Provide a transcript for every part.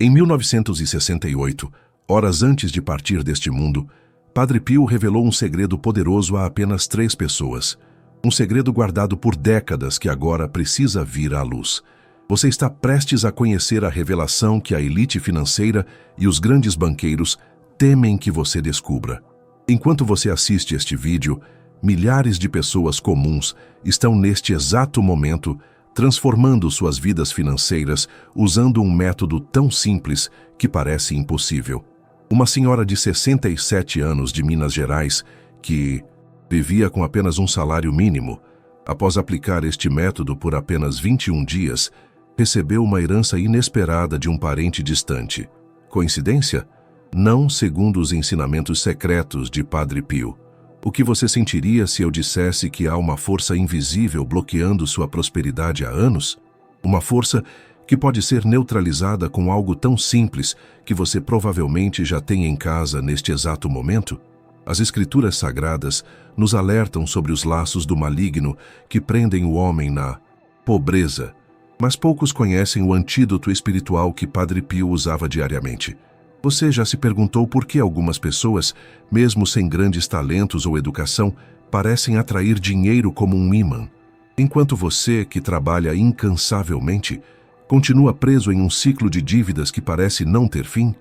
Em 1968, horas antes de partir deste mundo, Padre Pio revelou um segredo poderoso a apenas 3 pessoas. Um segredo guardado por décadas que agora precisa vir à luz. Você está prestes a conhecer a revelação que a elite financeira e os grandes banqueiros temem que você descubra. Enquanto você assiste este vídeo, milhares de pessoas comuns estão neste exato momento transformando suas vidas financeiras usando um método tão simples que parece impossível. Uma senhora de 67 anos de Minas Gerais, que vivia com apenas um salário mínimo, após aplicar este método por apenas 21 dias, recebeu uma herança inesperada de um parente distante. Coincidência? Não, segundo os ensinamentos secretos de Padre Pio. O que você sentiria se eu dissesse que há uma força invisível bloqueando sua prosperidade há anos? Uma força que pode ser neutralizada com algo tão simples que você provavelmente já tem em casa neste exato momento? As Escrituras Sagradas nos alertam sobre os laços do maligno que prendem o homem na pobreza, mas poucos conhecem o antídoto espiritual que Padre Pio usava diariamente. Você já se perguntou por que algumas pessoas, mesmo sem grandes talentos ou educação, parecem atrair dinheiro como um ímã, enquanto você, que trabalha incansavelmente, continua preso em um ciclo de dívidas que parece não ter fim?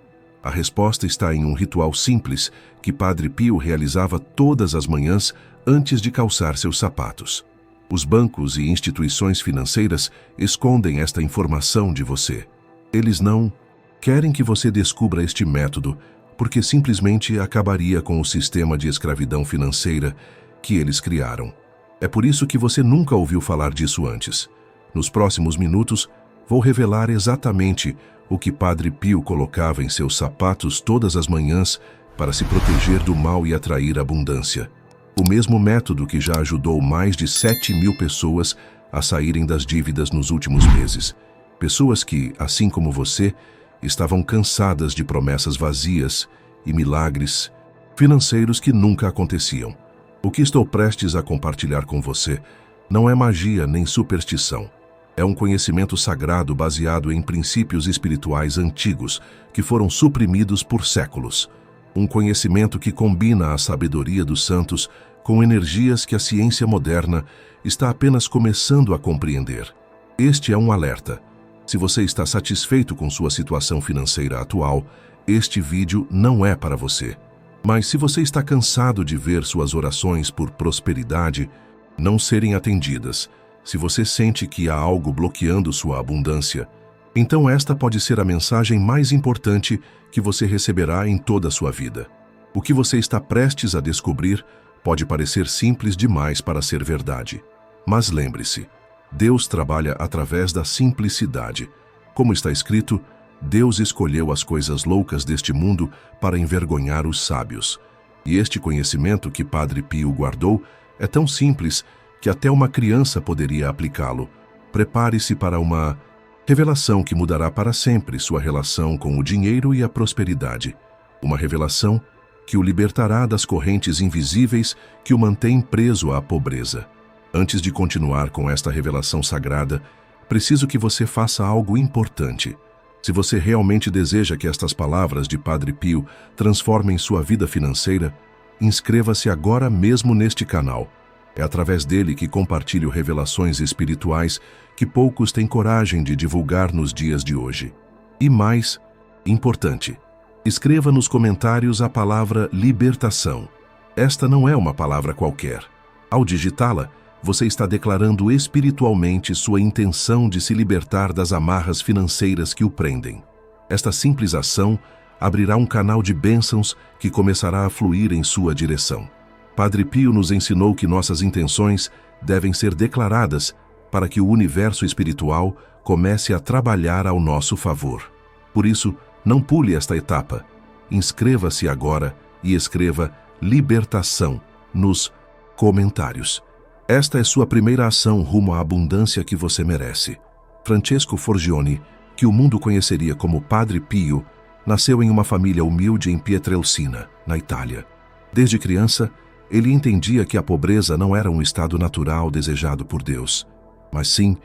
A resposta está em um ritual simples que Padre Pio realizava todas as manhãs antes de calçar seus sapatos. Os bancos e instituições financeiras escondem esta informação de você. Eles não querem que você descubra este método, porque simplesmente acabaria com o sistema de escravidão financeira que eles criaram. É por isso que você nunca ouviu falar disso antes. Nos próximos minutos, vou revelar exatamente o que Padre Pio colocava em seus sapatos todas as manhãs para se proteger do mal e atrair abundância. O mesmo método que já ajudou mais de 7.000 pessoas a saírem das dívidas nos últimos meses. Pessoas que, assim como você, estavam cansadas de promessas vazias e milagres financeiros que nunca aconteciam. O que estou prestes a compartilhar com você não é magia nem superstição. É um conhecimento sagrado baseado em princípios espirituais antigos que foram suprimidos por séculos. Um conhecimento que combina a sabedoria dos santos com energias que a ciência moderna está apenas começando a compreender. Este é um alerta. Se você está satisfeito com sua situação financeira atual, este vídeo não é para você. Mas se você está cansado de ver suas orações por prosperidade não serem atendidas, se você sente que há algo bloqueando sua abundância, então esta pode ser a mensagem mais importante que você receberá em toda a sua vida. O que você está prestes a descobrir pode parecer simples demais para ser verdade. Mas lembre-se, Deus trabalha através da simplicidade. Como está escrito, Deus escolheu as coisas loucas deste mundo para envergonhar os sábios. E este conhecimento que Padre Pio guardou é tão simples que até uma criança poderia aplicá-lo. Prepare-se para uma revelação que mudará para sempre sua relação com o dinheiro e a prosperidade. Uma revelação que o libertará das correntes invisíveis que o mantêm preso à pobreza. Antes de continuar com esta revelação sagrada, preciso que você faça algo importante. Se você realmente deseja que estas palavras de Padre Pio transformem sua vida financeira, inscreva-se agora mesmo neste canal. É através dele que compartilho revelações espirituais que poucos têm coragem de divulgar nos dias de hoje. E mais importante, escreva nos comentários a palavra libertação. Esta não é uma palavra qualquer. Ao digitá-la, você está declarando espiritualmente sua intenção de se libertar das amarras financeiras que o prendem. Esta simples ação abrirá um canal de bênçãos que começará a fluir em sua direção. Padre Pio nos ensinou que nossas intenções devem ser declaradas para que o universo espiritual comece a trabalhar ao nosso favor. Por isso, não pule esta etapa. Inscreva-se agora e escreva libertação nos comentários. Esta é sua primeira ação rumo à abundância que você merece. Francesco Forgione, que o mundo conheceria como Padre Pio, nasceu em uma família humilde em Pietrelcina, na Itália. Desde criança, ele entendia que a pobreza não era um estado natural desejado por Deus, mas sim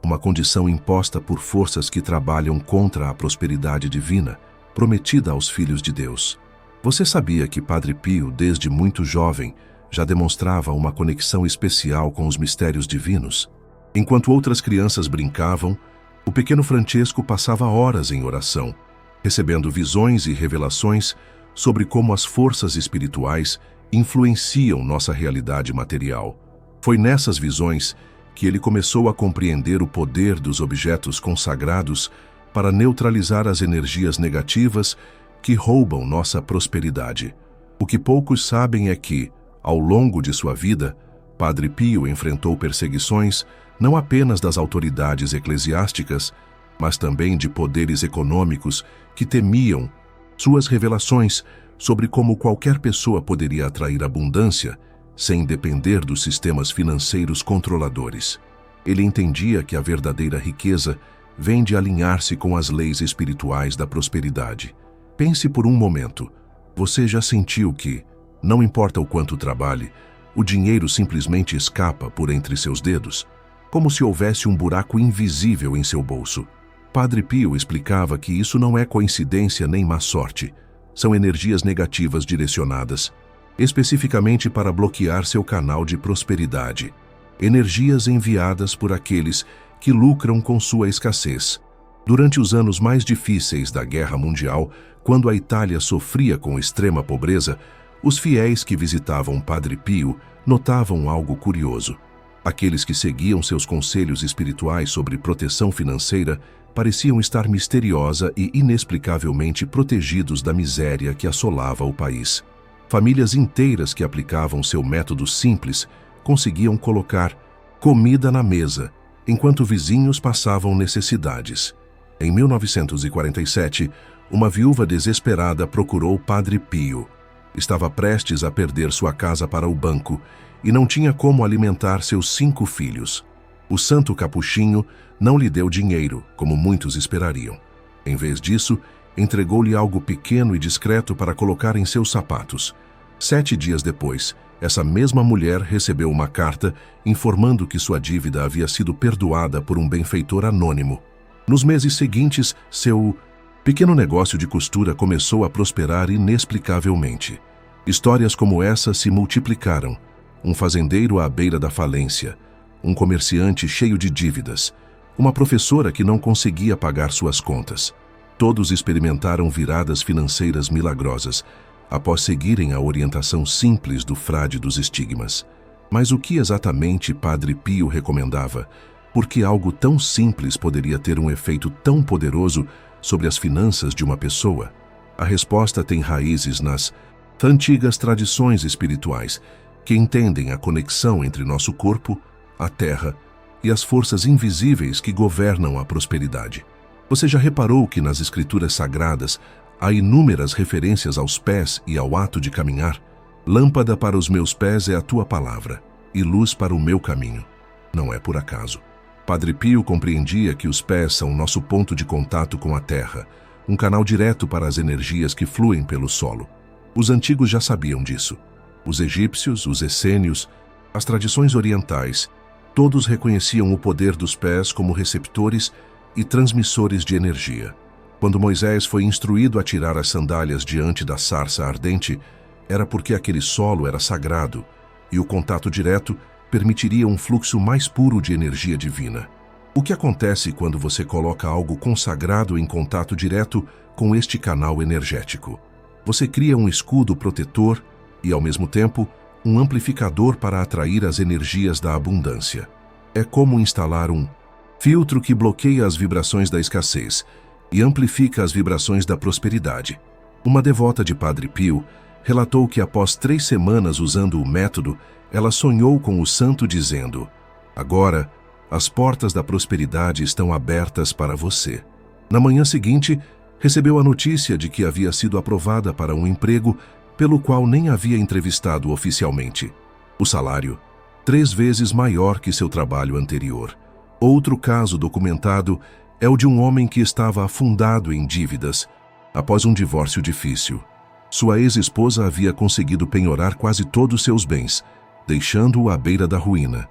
uma condição imposta por forças que trabalham contra a prosperidade divina, prometida aos filhos de Deus. Você sabia que Padre Pio, desde muito jovem, já demonstrava uma conexão especial com os mistérios divinos? Enquanto outras crianças brincavam, o pequeno Francesco passava horas em oração, recebendo visões e revelações sobre como as forças espirituais influenciam nossa realidade material. Foi nessas visões que ele começou a compreender o poder dos objetos consagrados para neutralizar as energias negativas que roubam nossa prosperidade. O que poucos sabem é que, ao longo de sua vida, Padre Pio enfrentou perseguições não apenas das autoridades eclesiásticas, mas também de poderes econômicos que temiam suas revelações sobre como qualquer pessoa poderia atrair abundância sem depender dos sistemas financeiros controladores. Ele entendia que a verdadeira riqueza vem de alinhar-se com as leis espirituais da prosperidade. Pense por um momento. Você já sentiu que, não importa o quanto trabalhe, o dinheiro simplesmente escapa por entre seus dedos? Como se houvesse um buraco invisível em seu bolso. Padre Pio explicava que isso não é coincidência nem má sorte. São energias negativas direcionadas, especificamente para bloquear seu canal de prosperidade. Energias enviadas por aqueles que lucram com sua escassez. Durante os anos mais difíceis da Guerra Mundial, quando a Itália sofria com extrema pobreza, os fiéis que visitavam Padre Pio notavam algo curioso. Aqueles que seguiam seus conselhos espirituais sobre proteção financeira pareciam estar misteriosa e inexplicavelmente protegidos da miséria que assolava o país. Famílias inteiras que aplicavam seu método simples conseguiam colocar comida na mesa, enquanto vizinhos passavam necessidades. Em 1947, uma viúva desesperada procurou Padre Pio. Estava prestes a perder sua casa para o banco e não tinha como alimentar seus 5 filhos. O santo capuchinho não lhe deu dinheiro, como muitos esperariam. Em vez disso, entregou-lhe algo pequeno e discreto para colocar em seus sapatos. 7 dias depois, essa mesma mulher recebeu uma carta informando que sua dívida havia sido perdoada por um benfeitor anônimo. Nos meses seguintes, seu pequeno negócio de costura começou a prosperar inexplicavelmente. Histórias como essa se multiplicaram. Um fazendeiro à beira da falência, um comerciante cheio de dívidas, uma professora que não conseguia pagar suas contas. Todos experimentaram viradas financeiras milagrosas, após seguirem a orientação simples do frade dos estigmas. Mas o que exatamente Padre Pio recomendava? Por que algo tão simples poderia ter um efeito tão poderoso sobre as finanças de uma pessoa? A resposta tem raízes nas antigas tradições espirituais, que entendem a conexão entre nosso corpo, a terra e as forças invisíveis que governam a prosperidade. Você já reparou que nas escrituras sagradas há inúmeras referências aos pés e ao ato de caminhar? Lâmpada para os meus pés é a tua palavra, e luz para o meu caminho. Não é por acaso. Padre Pio compreendia que os pés são nosso ponto de contato com a terra, um canal direto para as energias que fluem pelo solo. Os antigos já sabiam disso. Os egípcios, os essênios, as tradições orientais, todos reconheciam o poder dos pés como receptores e transmissores de energia. Quando Moisés foi instruído a tirar as sandálias diante da sarça ardente, era porque aquele solo era sagrado e o contato direto permitiria um fluxo mais puro de energia divina. O que acontece quando você coloca algo consagrado em contato direto com este canal energético? Você cria um escudo protetor e, ao mesmo tempo, um amplificador para atrair as energias da abundância. É como instalar um filtro que bloqueia as vibrações da escassez e amplifica as vibrações da prosperidade. Uma devota de Padre Pio relatou que após 3 semanas usando o método, ela sonhou com o santo dizendo: "Agora, as portas da prosperidade estão abertas para você." Na manhã seguinte, recebeu a notícia de que havia sido aprovada para um emprego pelo qual nem havia entrevistado oficialmente. O salário, 3 vezes maior que seu trabalho anterior. Outro caso documentado é o de um homem que estava afundado em dívidas após um divórcio difícil. Sua ex-esposa havia conseguido penhorar quase todos seus bens, deixando-o à beira da ruína.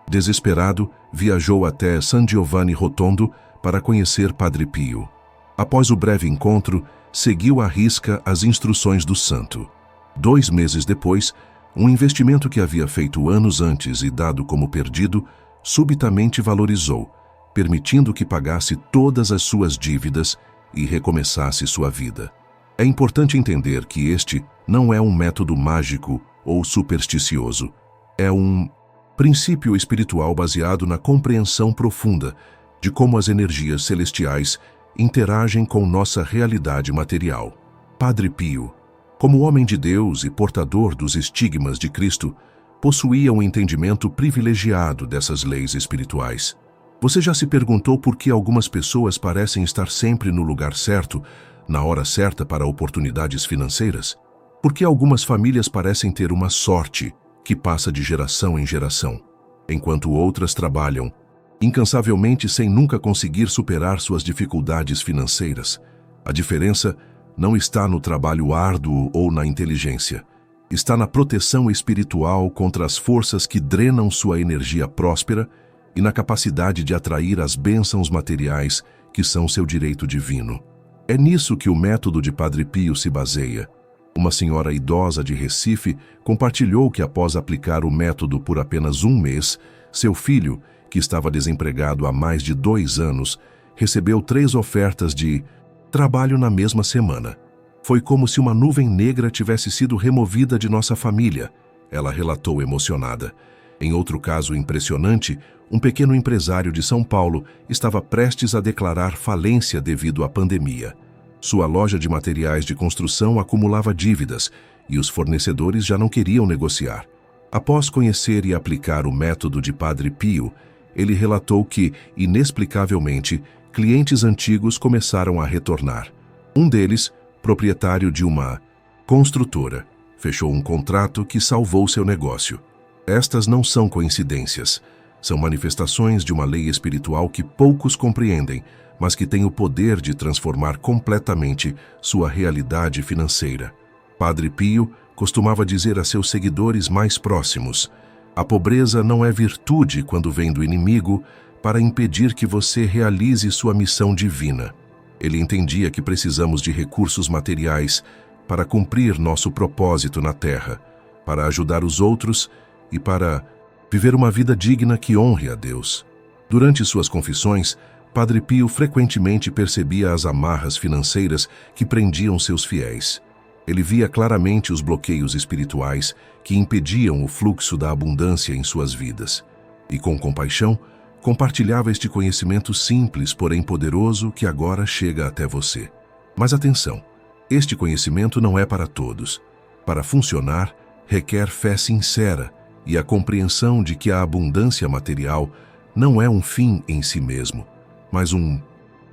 Desesperado, viajou até San Giovanni Rotondo para conhecer Padre Pio. Após o breve encontro, seguiu à risca as instruções do santo. 2 meses depois, um investimento que havia feito anos antes e dado como perdido, subitamente valorizou, permitindo que pagasse todas as suas dívidas e recomeçasse sua vida. É importante entender que este não é um método mágico ou supersticioso. É um princípio espiritual baseado na compreensão profunda de como as energias celestiais interagem com nossa realidade material. Padre Pio, como homem de Deus e portador dos estigmas de Cristo, possuía um entendimento privilegiado dessas leis espirituais. Você já se perguntou por que algumas pessoas parecem estar sempre no lugar certo, na hora certa para oportunidades financeiras? Por que algumas famílias parecem ter uma sorte que passa de geração em geração, enquanto outras trabalham incansavelmente sem nunca conseguir superar suas dificuldades financeiras? A diferença não está no trabalho árduo ou na inteligência. Está na proteção espiritual contra as forças que drenam sua energia próspera e na capacidade de atrair as bênçãos materiais que são seu direito divino. É nisso que o método de Padre Pio se baseia. Uma senhora idosa de Recife compartilhou que após aplicar o método por apenas 1 mês, seu filho, que estava desempregado há mais de 2 anos, recebeu 3 ofertas de trabalho na mesma semana. Foi como se uma nuvem negra tivesse sido removida de nossa família, ela relatou emocionada. Em outro caso impressionante, um pequeno empresário de São Paulo estava prestes a declarar falência devido à pandemia. Sua loja de materiais de construção acumulava dívidas e os fornecedores já não queriam negociar. Após conhecer e aplicar o método de Padre Pio, ele relatou que, inexplicavelmente, clientes antigos começaram a retornar. Um deles, proprietário de uma construtora, fechou um contrato que salvou seu negócio. Estas não são coincidências. São manifestações de uma lei espiritual que poucos compreendem, mas que tem o poder de transformar completamente sua realidade financeira. Padre Pio costumava dizer a seus seguidores mais próximos: a pobreza não é virtude quando vem do inimigo para impedir que você realize sua missão divina. Ele entendia que precisamos de recursos materiais para cumprir nosso propósito na Terra, para ajudar os outros e para viver uma vida digna que honre a Deus. Durante suas confissões, Padre Pio frequentemente percebia as amarras financeiras que prendiam seus fiéis. Ele via claramente os bloqueios espirituais que impediam o fluxo da abundância em suas vidas. E com compaixão, compartilhava este conhecimento simples, porém poderoso, que agora chega até você. Mas atenção, este conhecimento não é para todos. Para funcionar, requer fé sincera e a compreensão de que a abundância material não é um fim em si mesmo, mas um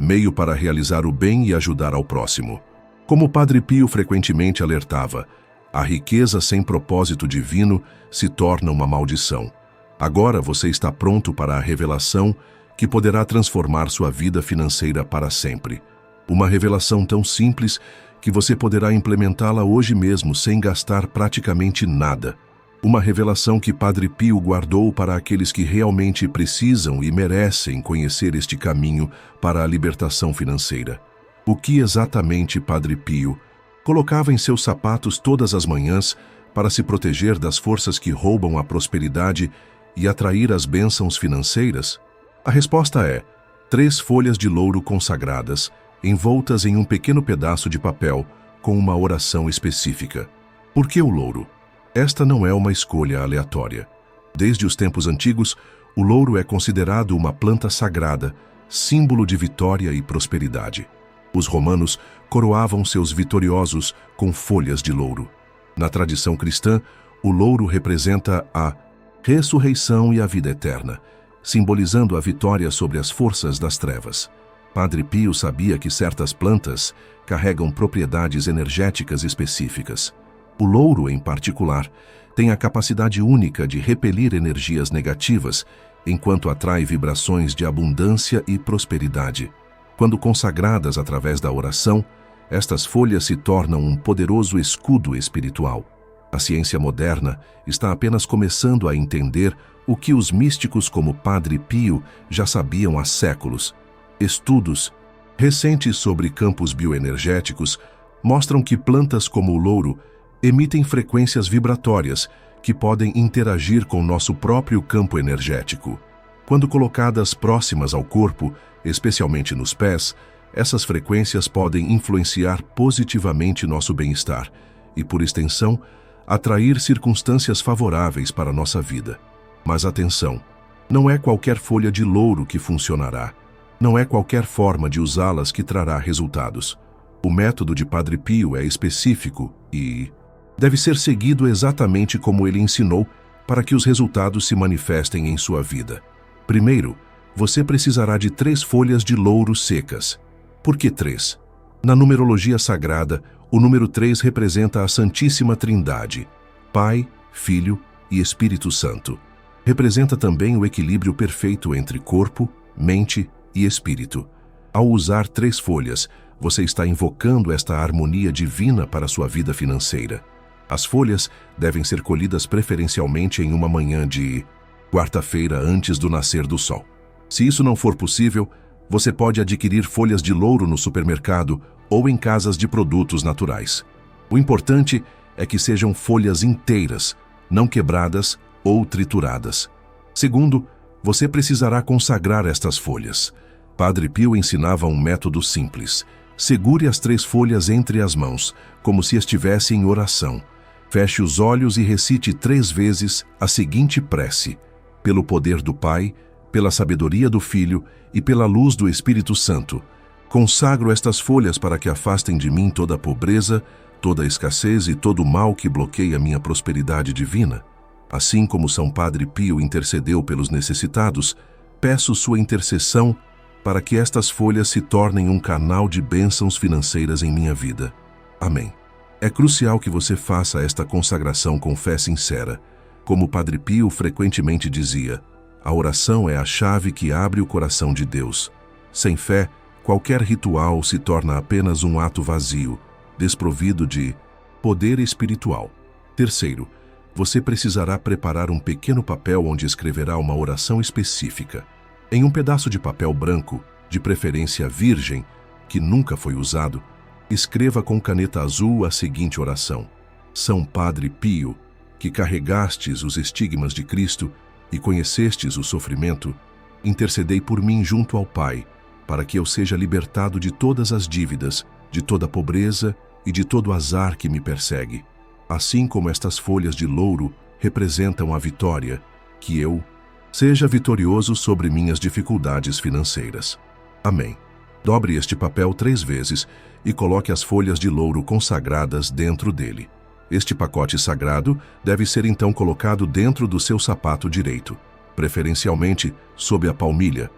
meio para realizar o bem e ajudar ao próximo. Como Padre Pio frequentemente alertava, a riqueza sem propósito divino se torna uma maldição. Agora você está pronto para a revelação que poderá transformar sua vida financeira para sempre. Uma revelação tão simples que você poderá implementá-la hoje mesmo sem gastar praticamente nada. Uma revelação que Padre Pio guardou para aqueles que realmente precisam e merecem conhecer este caminho para a libertação financeira. O que exatamente Padre Pio colocava em seus sapatos todas as manhãs para se proteger das forças que roubam a prosperidade e atrair as bênçãos financeiras? A resposta é 3 folhas de louro consagradas, envoltas em um pequeno pedaço de papel com uma oração específica. Por que o louro? Esta não é uma escolha aleatória. Desde os tempos antigos, o louro é considerado uma planta sagrada, símbolo de vitória e prosperidade. Os romanos coroavam seus vitoriosos com folhas de louro. Na tradição cristã, o louro representa a ressurreição e a vida eterna, simbolizando a vitória sobre as forças das trevas. Padre Pio sabia que certas plantas carregam propriedades energéticas específicas. O louro, em particular, tem a capacidade única de repelir energias negativas, enquanto atrai vibrações de abundância e prosperidade. Quando consagradas através da oração, estas folhas se tornam um poderoso escudo espiritual. A ciência moderna está apenas começando a entender o que os místicos como Padre Pio já sabiam há séculos. Estudos recentes sobre campos bioenergéticos mostram que plantas como o louro emitem frequências vibratórias que podem interagir com nosso próprio campo energético. Quando colocadas próximas ao corpo, especialmente nos pés, essas frequências podem influenciar positivamente nosso bem-estar e, por extensão, atrair circunstâncias favoráveis para nossa vida. Mas atenção, não é qualquer folha de louro que funcionará. Não é qualquer forma de usá-las que trará resultados. O método de Padre Pio é específico e deve ser seguido exatamente como ele ensinou para que os resultados se manifestem em sua vida. Primeiro, você precisará de 3 folhas de louro secas. Por que 3? Na numerologia sagrada, o número 3 representa a Santíssima Trindade, Pai, Filho e Espírito Santo. Representa também o equilíbrio perfeito entre corpo, mente e espírito. Ao usar 3 folhas, você está invocando esta harmonia divina para sua vida financeira. As folhas devem ser colhidas preferencialmente em uma manhã de quarta-feira antes do nascer do sol. Se isso não for possível, você pode adquirir folhas de louro no supermercado ou em casas de produtos naturais. O importante é que sejam folhas inteiras, não quebradas ou trituradas. Segundo, você precisará consagrar estas folhas. Padre Pio ensinava um método simples. Segure as 3 folhas entre as mãos, como se estivesse em oração. Feche os olhos e recite 3 vezes a seguinte prece: pelo poder do Pai, pela sabedoria do Filho e pela luz do Espírito Santo. Consagro estas folhas para que afastem de mim toda a pobreza, toda a escassez e todo o mal que bloqueia minha prosperidade divina. Assim como São Padre Pio intercedeu pelos necessitados, peço sua intercessão para que estas folhas se tornem um canal de bênçãos financeiras em minha vida. Amém. É crucial que você faça esta consagração com fé sincera. Como Padre Pio frequentemente dizia, a oração é a chave que abre o coração de Deus. Sem fé, qualquer ritual se torna apenas um ato vazio, desprovido de poder espiritual. Terceiro, você precisará preparar um pequeno papel onde escreverá uma oração específica. Em um pedaço de papel branco, de preferência virgem, que nunca foi usado, escreva com caneta azul a seguinte oração: São Padre Pio, que carregastes os estigmas de Cristo e conhecestes o sofrimento, intercedei por mim junto ao Pai, para que eu seja libertado de todas as dívidas, de toda a pobreza e de todo o azar que me persegue. Assim como estas folhas de louro representam a vitória, que eu seja vitorioso sobre minhas dificuldades financeiras. Amém. Dobre este papel 3 vezes e coloque as folhas de louro consagradas dentro dele. Este pacote sagrado deve ser então colocado dentro do seu sapato direito, preferencialmente sob a palmilha,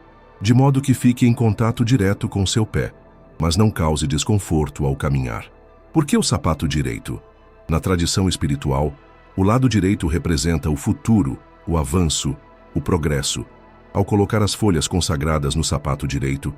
de modo que fique em contato direto com seu pé, mas não cause desconforto ao caminhar. Por que o sapato direito? Na tradição espiritual, o lado direito representa o futuro, o avanço, o progresso. Ao colocar as folhas consagradas no sapato direito,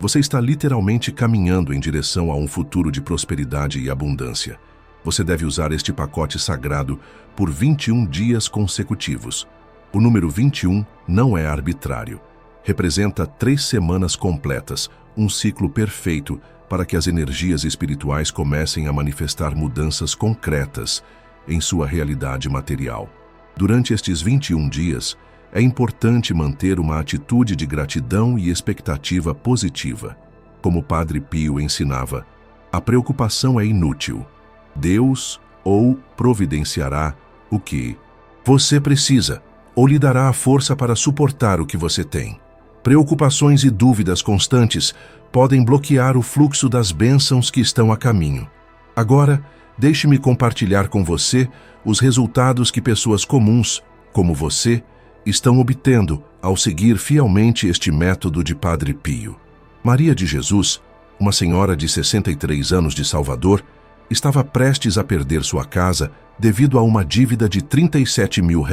você está literalmente caminhando em direção a um futuro de prosperidade e abundância. Você deve usar este pacote sagrado por 21 dias consecutivos. O número 21 não é arbitrário. Representa 3 semanas completas, um ciclo perfeito para que as energias espirituais comecem a manifestar mudanças concretas em sua realidade material. Durante estes 21 dias, é importante manter uma atitude de gratidão e expectativa positiva. Como Padre Pio ensinava, a preocupação é inútil. Deus ou providenciará o que você precisa, ou lhe dará a força para suportar o que você tem. Preocupações e dúvidas constantes podem bloquear o fluxo das bênçãos que estão a caminho. Agora, deixe-me compartilhar com você os resultados que pessoas comuns, como você, estão obtendo ao seguir fielmente este método de Padre Pio. Maria de Jesus, uma senhora de 63 anos de Salvador, estava prestes a perder sua casa devido a uma dívida de R$37 mil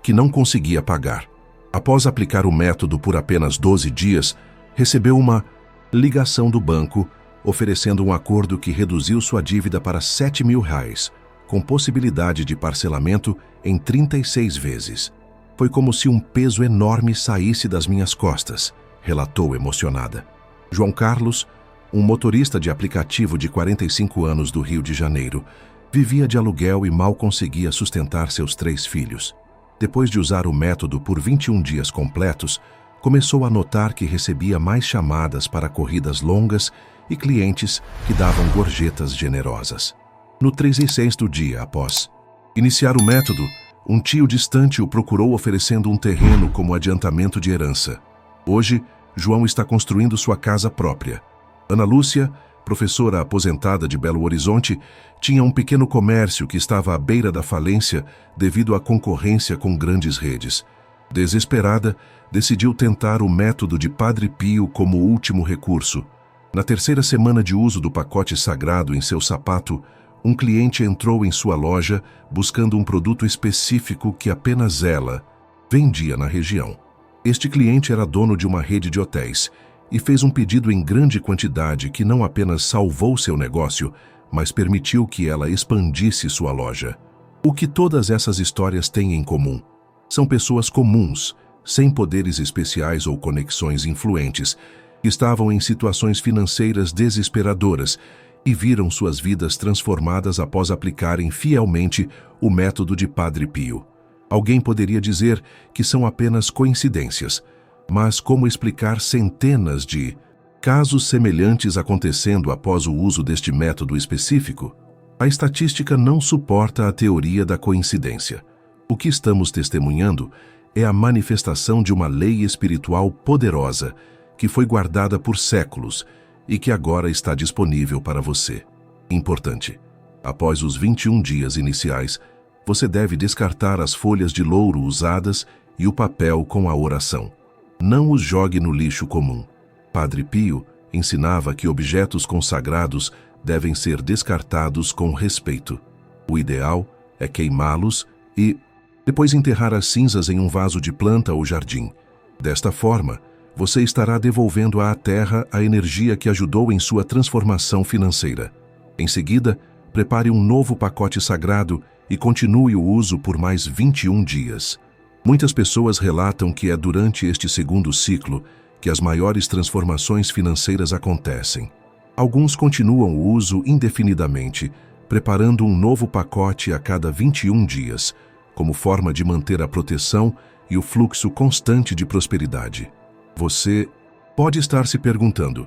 que não conseguia pagar. Após aplicar o método por apenas 12 dias, recebeu uma ligação do banco oferecendo um acordo que reduziu sua dívida para R$7 mil, com possibilidade de parcelamento em 36 vezes. Foi como se um peso enorme saísse das minhas costas, relatou emocionada. João Carlos, um motorista de aplicativo de 45 anos do Rio de Janeiro, vivia de aluguel e mal conseguia sustentar seus 3 filhos. Depois de usar o método por 21 dias completos, começou a notar que recebia mais chamadas para corridas longas e clientes que davam gorjetas generosas. No 36º dia após iniciar o método, um tio distante o procurou oferecendo um terreno como adiantamento de herança. Hoje, João está construindo sua casa própria. Ana Lúcia, professora aposentada de Belo Horizonte, tinha um pequeno comércio que estava à beira da falência devido à concorrência com grandes redes. Desesperada, decidiu tentar o método de Padre Pio como último recurso. Na 3ª semana de uso do pacote sagrado em seu sapato, um cliente entrou em sua loja buscando um produto específico que apenas ela vendia na região. Este cliente era dono de uma rede de hotéis e fez um pedido em grande quantidade que não apenas salvou seu negócio, mas permitiu que ela expandisse sua loja. O que todas essas histórias têm em comum? São pessoas comuns, sem poderes especiais ou conexões influentes, que estavam em situações financeiras desesperadoras e viram suas vidas transformadas após aplicarem fielmente o método de Padre Pio. Alguém poderia dizer que são apenas coincidências, mas como explicar centenas de casos semelhantes acontecendo após o uso deste método específico? A estatística não suporta a teoria da coincidência. O que estamos testemunhando é a manifestação de uma lei espiritual poderosa que foi guardada por séculos e que agora está disponível para você. Importante: após os 21 dias iniciais, você deve descartar as folhas de louro usadas e o papel com a oração. Não os jogue no lixo comum. Padre Pio ensinava que objetos consagrados devem ser descartados com respeito. O ideal é queimá-los e depois enterrar as cinzas em um vaso de planta ou jardim. Desta forma, você estará devolvendo à terra a energia que ajudou em sua transformação financeira. Em seguida, prepare um novo pacote sagrado e continue o uso por mais 21 dias. Muitas pessoas relatam que é durante este segundo ciclo que as maiores transformações financeiras acontecem. Alguns continuam o uso indefinidamente, preparando um novo pacote a cada 21 dias, como forma de manter a proteção e o fluxo constante de prosperidade. Você pode estar se perguntando,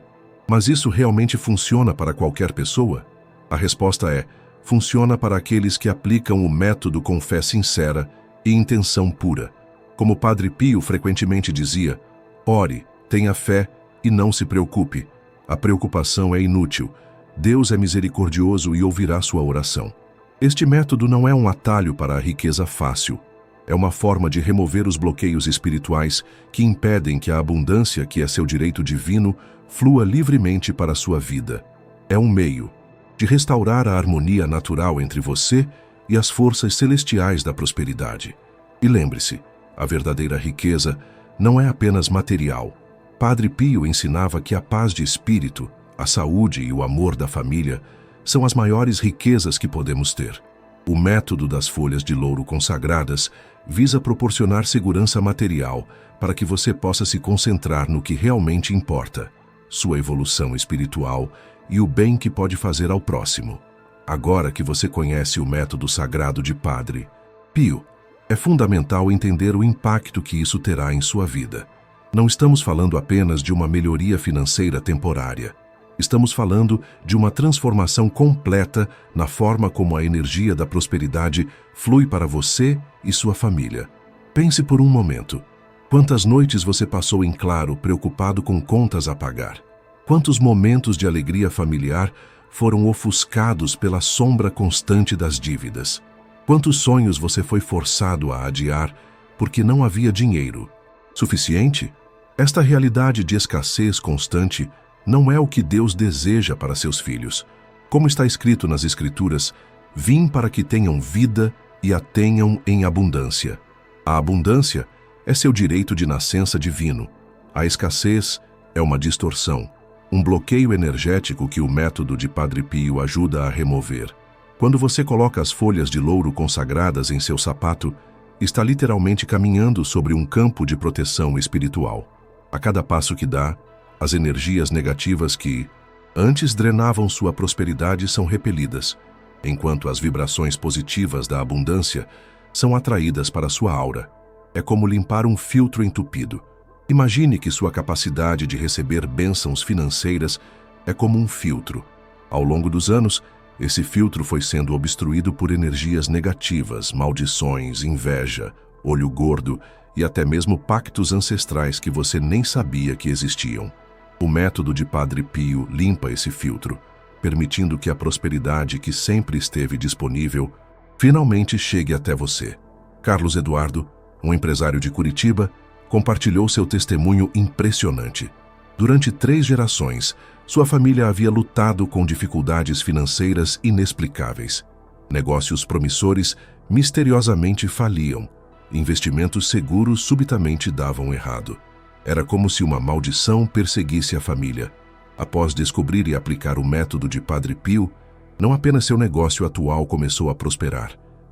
mas isso realmente funciona para qualquer pessoa? A resposta é: funciona para aqueles que aplicam o método com fé sincera e intenção pura. Como Padre Pio frequentemente dizia, ore, tenha fé e não se preocupe. A preocupação é inútil. Deus é misericordioso e ouvirá sua oração. Este método não é um atalho para a riqueza fácil. É uma forma de remover os bloqueios espirituais que impedem que a abundância, que é seu direito divino, flua livremente para a sua vida. É um meio de restaurar a harmonia natural entre você e as forças celestiais da prosperidade. E lembre-se, a verdadeira riqueza não é apenas material. Padre Pio ensinava que a paz de espírito, a saúde e o amor da família são as maiores riquezas que podemos ter. O método das folhas de louro consagradas visa proporcionar segurança material para que você possa se concentrar no que realmente importa, sua evolução espiritual e o bem que pode fazer ao próximo. Agora que você conhece o método sagrado de Padre Pio, é fundamental entender o impacto que isso terá em sua vida. Não estamos falando apenas de uma melhoria financeira temporária. Estamos falando de uma transformação completa na forma como a energia da prosperidade flui para você e sua família. Pense por um momento. Quantas noites você passou em claro, preocupado com contas a pagar? Quantos momentos de alegria familiar foram ofuscados pela sombra constante das dívidas? Quantos sonhos você foi forçado a adiar porque não havia dinheiro suficiente? Esta realidade de escassez constante não é o que Deus deseja para seus filhos. Como está escrito nas Escrituras, vim para que tenham vida e a tenham em abundância. A abundância é seu direito de nascença divino. A escassez é uma distorção, um bloqueio energético que o método de Padre Pio ajuda a remover. Quando você coloca as folhas de louro consagradas em seu sapato, está literalmente caminhando sobre um campo de proteção espiritual. A cada passo que dá, as energias negativas que antes drenavam sua prosperidade são repelidas, enquanto as vibrações positivas da abundância são atraídas para sua aura. É como limpar um filtro entupido. Imagine que sua capacidade de receber bênçãos financeiras é como um filtro. Ao longo dos anos, esse filtro foi sendo obstruído por energias negativas, maldições, inveja, olho gordo e até mesmo pactos ancestrais que você nem sabia que existiam. O método de Padre Pio limpa esse filtro, permitindo que a prosperidade que sempre esteve disponível finalmente chegue até você. Carlos Eduardo, um empresário de Curitiba, compartilhou seu testemunho impressionante. Durante 3 gerações, sua família havia lutado com dificuldades financeiras inexplicáveis. Negócios promissores misteriosamente faliam. Investimentos seguros subitamente davam errado. Era como se uma maldição perseguisse a família. Após descobrir e aplicar o método de Padre Pio, não apenas seu negócio atual começou a prosperar,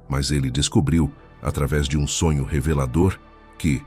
mas ele descobriu, através de um sonho revelador, que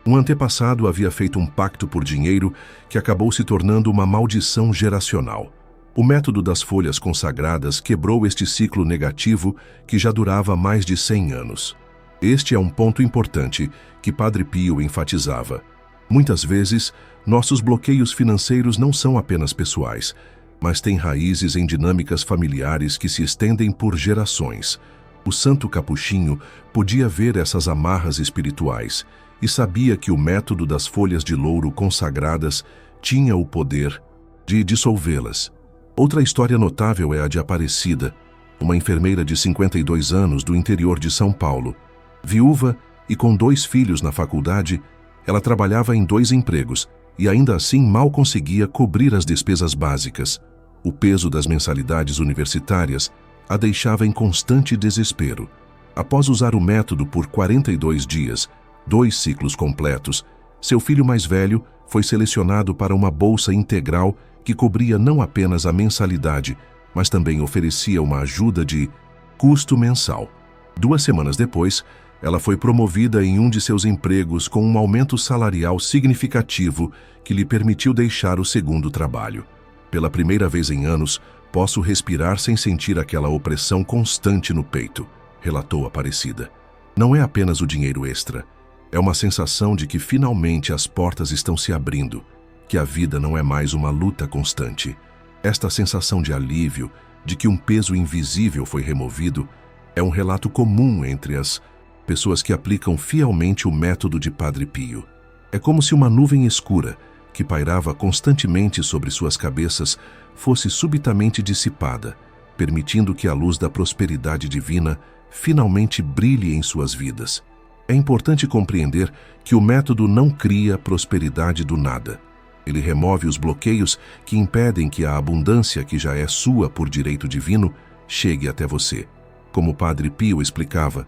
um antepassado havia feito um pacto por dinheiro que acabou se tornando uma maldição geracional. O método das folhas consagradas quebrou este ciclo negativo que já durava mais de 100 anos. Este é um ponto importante que Padre Pio enfatizava. Muitas vezes, nossos bloqueios financeiros não são apenas pessoais, mas têm raízes em dinâmicas familiares que se estendem por gerações. O santo capuchinho podia ver essas amarras espirituais e sabia que o método das folhas de louro consagradas tinha o poder de dissolvê-las. Outra história notável é a de Aparecida, uma enfermeira de 52 anos do interior de São Paulo. Viúva e com 2 filhos na faculdade, ela trabalhava em 2 empregos e ainda assim mal conseguia cobrir as despesas básicas. O peso das mensalidades universitárias a deixava em constante desespero. Após usar o método por 42 dias, 2 ciclos completos, seu filho mais velho foi selecionado para uma bolsa integral que cobria não apenas a mensalidade, mas também oferecia uma ajuda de custo mensal. 2 semanas depois, ela foi promovida em um de seus empregos com um aumento salarial significativo que lhe permitiu deixar o segundo trabalho. Pela primeira vez em anos, posso respirar sem sentir aquela opressão constante no peito, relatou Aparecida. Não é apenas o dinheiro extra. É uma sensação de que finalmente as portas estão se abrindo, que a vida não é mais uma luta constante. Esta sensação de alívio, de que um peso invisível foi removido, é um relato comum entre as pessoas que aplicam fielmente o método de Padre Pio. É como se uma nuvem escura, que pairava constantemente sobre suas cabeças, fosse subitamente dissipada, permitindo que a luz da prosperidade divina finalmente brilhe em suas vidas. É importante compreender que o método não cria prosperidade do nada. Ele remove os bloqueios que impedem que a abundância que já é sua por direito divino chegue até você. Como Padre Pio explicava,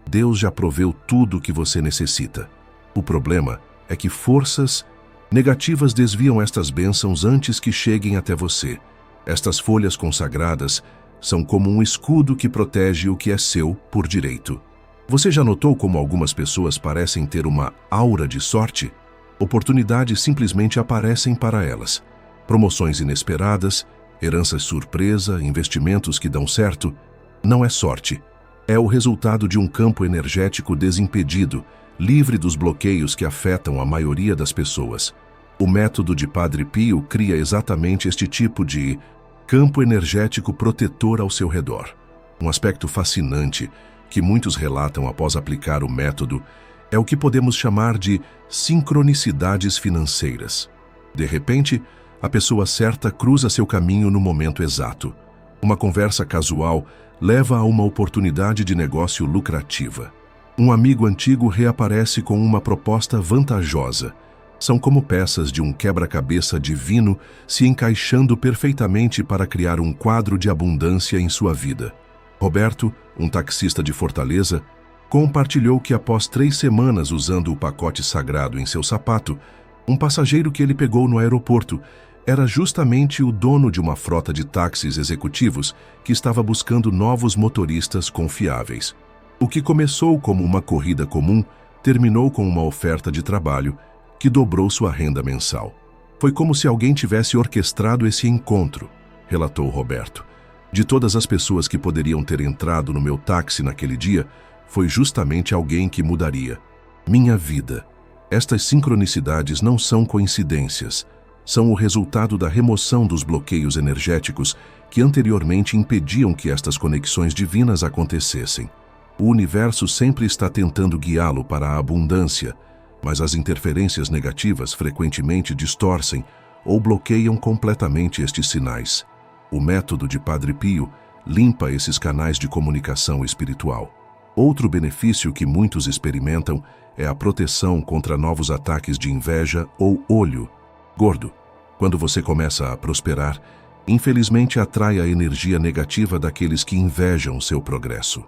Deus já proveu tudo o que você necessita. O problema é que forças negativas desviam estas bênçãos antes que cheguem até você. Estas folhas consagradas são como um escudo que protege o que é seu por direito. Você já notou como algumas pessoas parecem ter uma aura de sorte? Oportunidades simplesmente aparecem para elas. Promoções inesperadas, heranças surpresa, investimentos que dão certo. Não é sorte. É o resultado de um campo energético desimpedido, livre dos bloqueios que afetam a maioria das pessoas. O método de Padre Pio cria exatamente este tipo de campo energético protetor ao seu redor. Um aspecto fascinante que muitos relatam após aplicar o método é o que podemos chamar de sincronicidades financeiras. De repente, a pessoa certa cruza seu caminho no momento exato. Uma conversa casual leva a uma oportunidade de negócio lucrativa. Um amigo antigo reaparece com uma proposta vantajosa. São como peças de um quebra-cabeça divino se encaixando perfeitamente para criar um quadro de abundância em sua vida. Roberto, um taxista de Fortaleza, compartilhou que após 3 semanas usando o pacote sagrado em seu sapato, um passageiro que ele pegou no aeroporto era justamente o dono de uma frota de táxis executivos que estava buscando novos motoristas confiáveis. O que começou como uma corrida comum terminou com uma oferta de trabalho que dobrou sua renda mensal. Foi como se alguém tivesse orquestrado esse encontro, relatou Roberto. De todas as pessoas que poderiam ter entrado no meu táxi naquele dia, foi justamente alguém que mudaria minha vida. Estas sincronicidades não são coincidências, são o resultado da remoção dos bloqueios energéticos que anteriormente impediam que estas conexões divinas acontecessem. O universo sempre está tentando guiá-lo para a abundância, mas as interferências negativas frequentemente distorcem ou bloqueiam completamente estes sinais. O método de Padre Pio limpa esses canais de comunicação espiritual. Outro benefício que muitos experimentam é a proteção contra novos ataques de inveja ou olho gordo. Quando você começa a prosperar, infelizmente atrai a energia negativa daqueles que invejam seu progresso.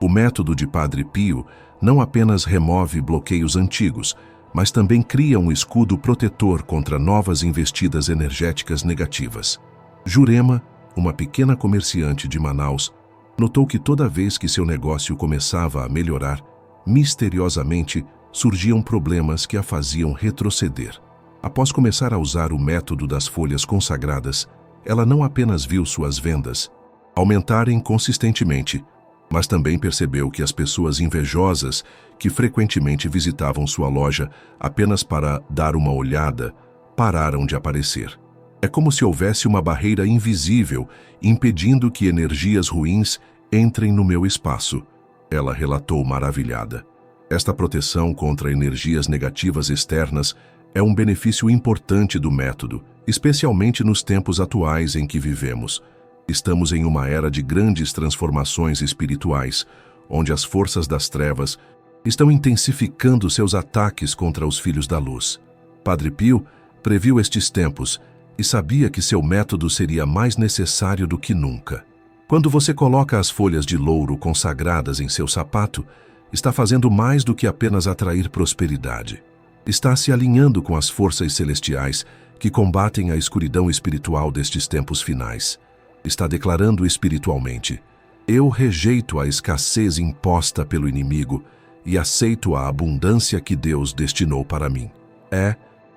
O método de Padre Pio não apenas remove bloqueios antigos, mas também cria um escudo protetor contra novas investidas energéticas negativas. Jurema, uma pequena comerciante de Manaus, notou que toda vez que seu negócio começava a melhorar, misteriosamente surgiam problemas que a faziam retroceder. Após começar a usar o método das folhas consagradas, ela não apenas viu suas vendas aumentarem consistentemente, mas também percebeu que as pessoas invejosas que frequentemente visitavam sua loja apenas para dar uma olhada, pararam de aparecer. É como se houvesse uma barreira invisível impedindo que energias ruins entrem no meu espaço, ela relatou maravilhada. Esta proteção contra energias negativas externas é um benefício importante do método, especialmente nos tempos atuais em que vivemos. Estamos em uma era de grandes transformações espirituais, onde as forças das trevas estão intensificando seus ataques contra os filhos da luz. Padre Pio previu estes tempos e sabia que seu método seria mais necessário do que nunca. Quando você coloca as folhas de louro consagradas em seu sapato, está fazendo mais do que apenas atrair prosperidade. Está se alinhando com as forças celestiais que combatem a escuridão espiritual destes tempos finais. Está declarando espiritualmente: eu rejeito a escassez imposta pelo inimigo e aceito a abundância que Deus destinou para mim. É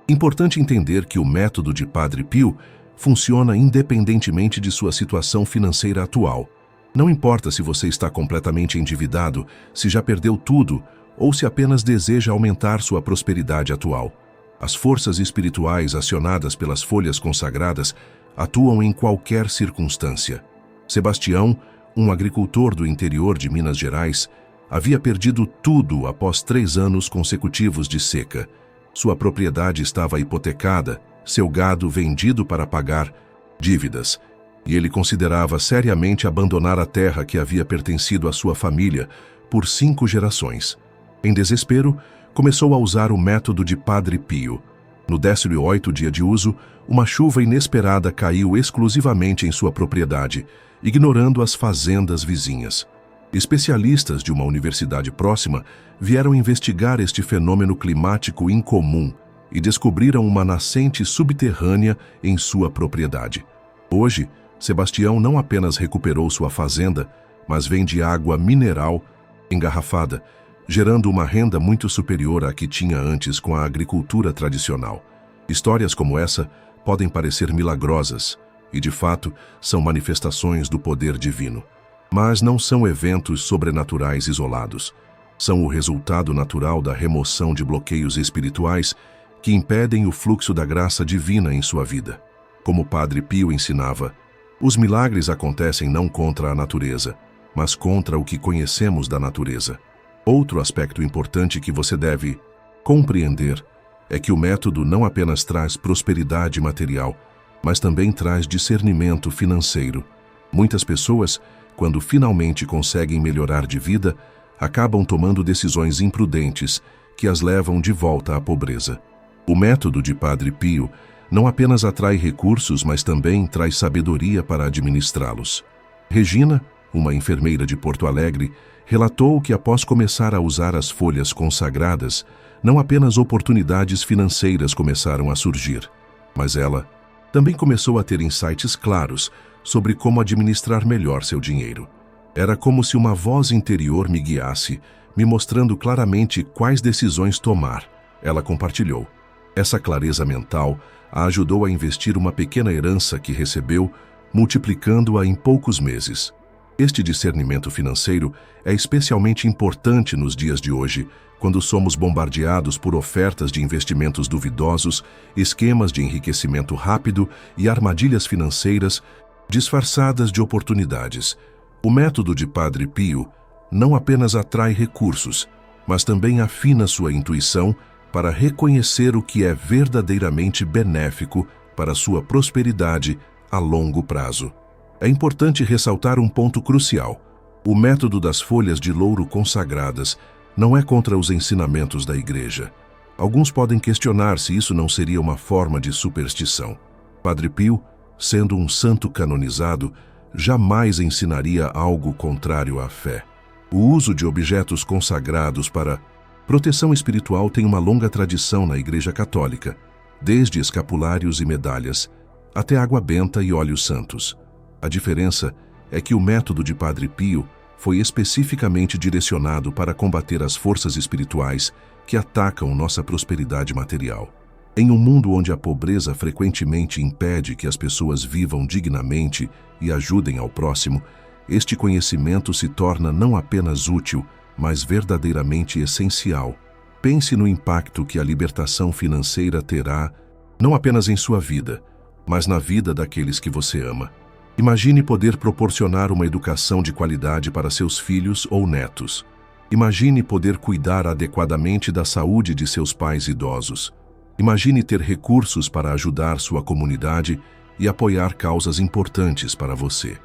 importante entender que o método de Padre Pio funciona independentemente de sua situação financeira atual. Não importa se você está completamente endividado, se já perdeu tudo ou se apenas deseja aumentar sua prosperidade atual. As forças espirituais acionadas pelas folhas consagradas atuam em qualquer circunstância. Sebastião, um agricultor do interior de Minas Gerais, havia perdido tudo após 3 anos consecutivos de seca. Sua propriedade estava hipotecada, seu gado vendido para pagar dívidas, e ele considerava seriamente abandonar a terra que havia pertencido à sua família por 5 gerações. Em desespero, começou a usar o método de Padre Pio. No 18º dia de uso, uma chuva inesperada caiu exclusivamente em sua propriedade, ignorando as fazendas vizinhas. Especialistas de uma universidade próxima vieram investigar este fenômeno climático incomum e descobriram uma nascente subterrânea em sua propriedade. Hoje, Sebastião não apenas recuperou sua fazenda, mas vende água mineral engarrafada, gerando uma renda muito superior à que tinha antes com a agricultura tradicional. Histórias como essa podem parecer milagrosas e, de fato, são manifestações do poder divino. Mas não são eventos sobrenaturais isolados. São o resultado natural da remoção de bloqueios espirituais que impedem o fluxo da graça divina em sua vida. Como Padre Pio ensinava, os milagres acontecem não contra a natureza, mas contra o que conhecemos da natureza. Outro aspecto importante que você deve compreender é que o método não apenas traz prosperidade material, mas também traz discernimento financeiro. Muitas pessoas, quando finalmente conseguem melhorar de vida, acabam tomando decisões imprudentes que as levam de volta à pobreza. O método de Padre Pio não apenas atrai recursos, mas também traz sabedoria para administrá-los. Regina, uma enfermeira de Porto Alegre, relatou que após começar a usar as folhas consagradas, não apenas oportunidades financeiras começaram a surgir, mas ela também começou a ter insights claros sobre como administrar melhor seu dinheiro. Era como se uma voz interior me guiasse, me mostrando claramente quais decisões tomar. Ela compartilhou. Essa clareza mental a ajudou a investir uma pequena herança que recebeu, multiplicando-a em poucos meses. Este discernimento financeiro é especialmente importante nos dias de hoje, quando somos bombardeados por ofertas de investimentos duvidosos, esquemas de enriquecimento rápido e armadilhas financeiras disfarçadas de oportunidades. O método de Padre Pio não apenas atrai recursos, mas também afina sua intuição para reconhecer o que é verdadeiramente benéfico para sua prosperidade a longo prazo. É importante ressaltar um ponto crucial. O método das folhas de louro consagradas não é contra os ensinamentos da Igreja. Alguns podem questionar se isso não seria uma forma de superstição. Padre Pio, sendo um santo canonizado, jamais ensinaria algo contrário à fé. O uso de objetos consagrados para proteção espiritual tem uma longa tradição na Igreja Católica, desde escapulários e medalhas, até água benta e óleos santos. A diferença é que o método de Padre Pio foi especificamente direcionado para combater as forças espirituais que atacam nossa prosperidade material. Em um mundo onde a pobreza frequentemente impede que as pessoas vivam dignamente e ajudem ao próximo, este conhecimento se torna não apenas útil, mas verdadeiramente essencial. Pense no impacto que a libertação financeira terá, não apenas em sua vida, mas na vida daqueles que você ama. Imagine poder proporcionar uma educação de qualidade para seus filhos ou netos. Imagine poder cuidar adequadamente da saúde de seus pais idosos. Imagine ter recursos para ajudar sua comunidade e apoiar causas importantes para você.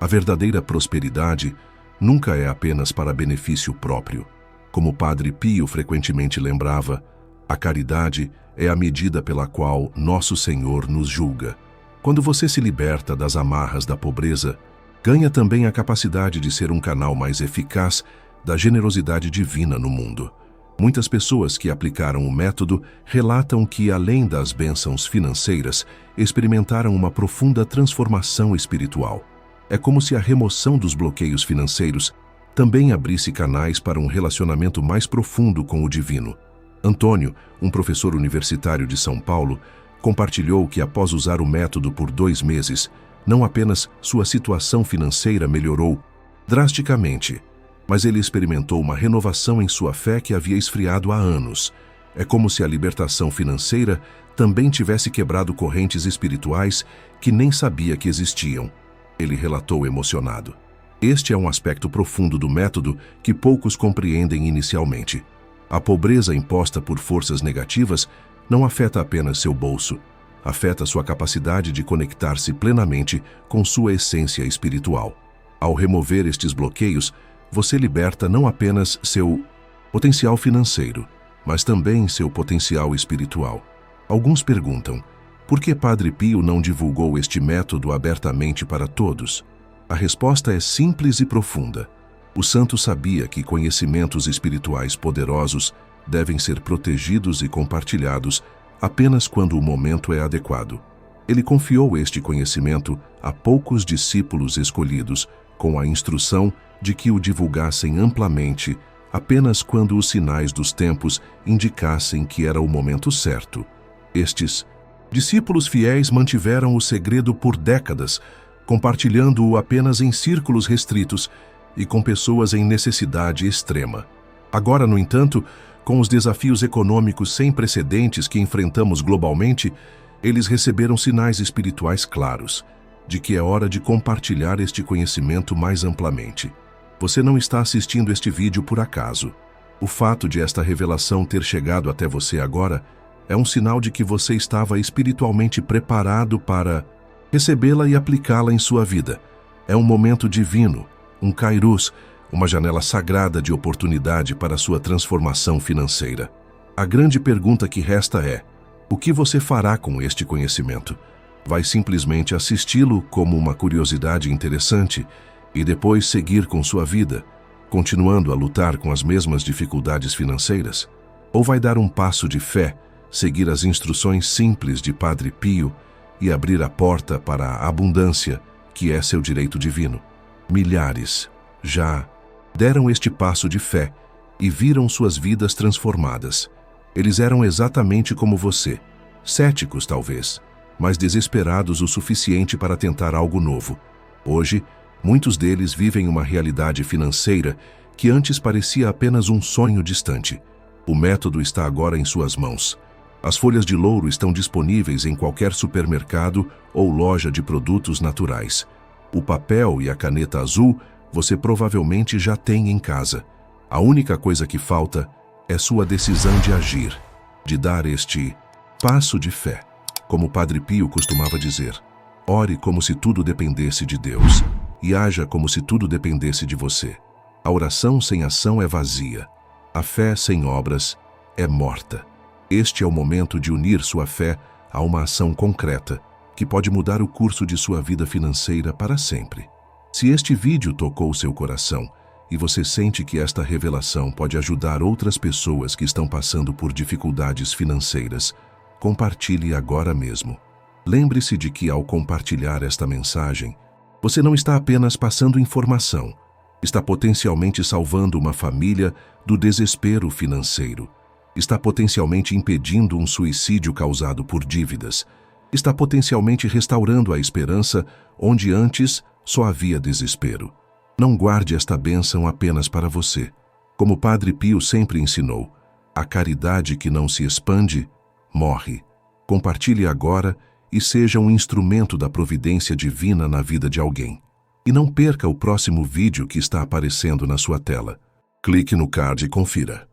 A verdadeira prosperidade nunca é apenas para benefício próprio. Como Padre Pio frequentemente lembrava, a caridade é a medida pela qual Nosso Senhor nos julga. Quando você se liberta das amarras da pobreza, ganha também a capacidade de ser um canal mais eficaz da generosidade divina no mundo. Muitas pessoas que aplicaram o método relatam que, além das bênçãos financeiras, experimentaram uma profunda transformação espiritual. É como se a remoção dos bloqueios financeiros também abrisse canais para um relacionamento mais profundo com o divino. Antônio, um professor universitário de São Paulo, compartilhou que após usar o método por 2 meses, não apenas sua situação financeira melhorou drasticamente, mas ele experimentou uma renovação em sua fé que havia esfriado há anos. É como se a libertação financeira também tivesse quebrado correntes espirituais que nem sabia que existiam. Ele relatou emocionado. Este é um aspecto profundo do método que poucos compreendem inicialmente. A pobreza imposta por forças negativas não afeta apenas seu bolso, afeta sua capacidade de conectar-se plenamente com sua essência espiritual. Ao remover estes bloqueios, você liberta não apenas seu potencial financeiro, mas também seu potencial espiritual. Alguns perguntam, por que Padre Pio não divulgou este método abertamente para todos? A resposta é simples e profunda. O santo sabia que conhecimentos espirituais poderosos devem ser protegidos e compartilhados apenas quando o momento é adequado. Ele confiou este conhecimento a poucos discípulos escolhidos, com a instrução de que o divulgassem amplamente apenas quando os sinais dos tempos indicassem que era o momento certo. Estes discípulos fiéis mantiveram o segredo por décadas, compartilhando-o apenas em círculos restritos e com pessoas em necessidade extrema. Agora, no entanto, com os desafios econômicos sem precedentes que enfrentamos globalmente, eles receberam sinais espirituais claros de que é hora de compartilhar este conhecimento mais amplamente. Você não está assistindo este vídeo por acaso. O fato de esta revelação ter chegado até você agora é um sinal de que você estava espiritualmente preparado para recebê-la e aplicá-la em sua vida. É um momento divino, um kairos, uma janela sagrada de oportunidade para sua transformação financeira. A grande pergunta que resta é: o que você fará com este conhecimento? Vai simplesmente assisti-lo como uma curiosidade interessante e depois seguir com sua vida, continuando a lutar com as mesmas dificuldades financeiras? Ou vai dar um passo de fé, seguir as instruções simples de Padre Pio e abrir a porta para a abundância, que é seu direito divino? Milhares, já deram este passo de fé e viram suas vidas transformadas. Eles eram exatamente como você, céticos talvez, mas desesperados o suficiente para tentar algo novo. Hoje, muitos deles vivem uma realidade financeira que antes parecia apenas um sonho distante. O método está agora em suas mãos. As folhas de louro estão disponíveis em qualquer supermercado ou loja de produtos naturais. O papel e a caneta azul você provavelmente já tem em casa. A única coisa que falta é sua decisão de agir, de dar este passo de fé. Como Padre Pio costumava dizer, ore como se tudo dependesse de Deus e haja como se tudo dependesse de você. A oração sem ação é vazia. A fé sem obras é morta. Este é o momento de unir sua fé a uma ação concreta que pode mudar o curso de sua vida financeira para sempre. Se este vídeo tocou seu coração e você sente que esta revelação pode ajudar outras pessoas que estão passando por dificuldades financeiras, compartilhe agora mesmo. Lembre-se de que ao compartilhar esta mensagem, você não está apenas passando informação, está potencialmente salvando uma família do desespero financeiro, está potencialmente impedindo um suicídio causado por dívidas, está potencialmente restaurando a esperança onde antes só havia desespero. Não guarde esta bênção apenas para você. Como Padre Pio sempre ensinou, a caridade que não se expande, morre. Compartilhe agora e seja um instrumento da providência divina na vida de alguém. E não perca o próximo vídeo que está aparecendo na sua tela. Clique no card e confira.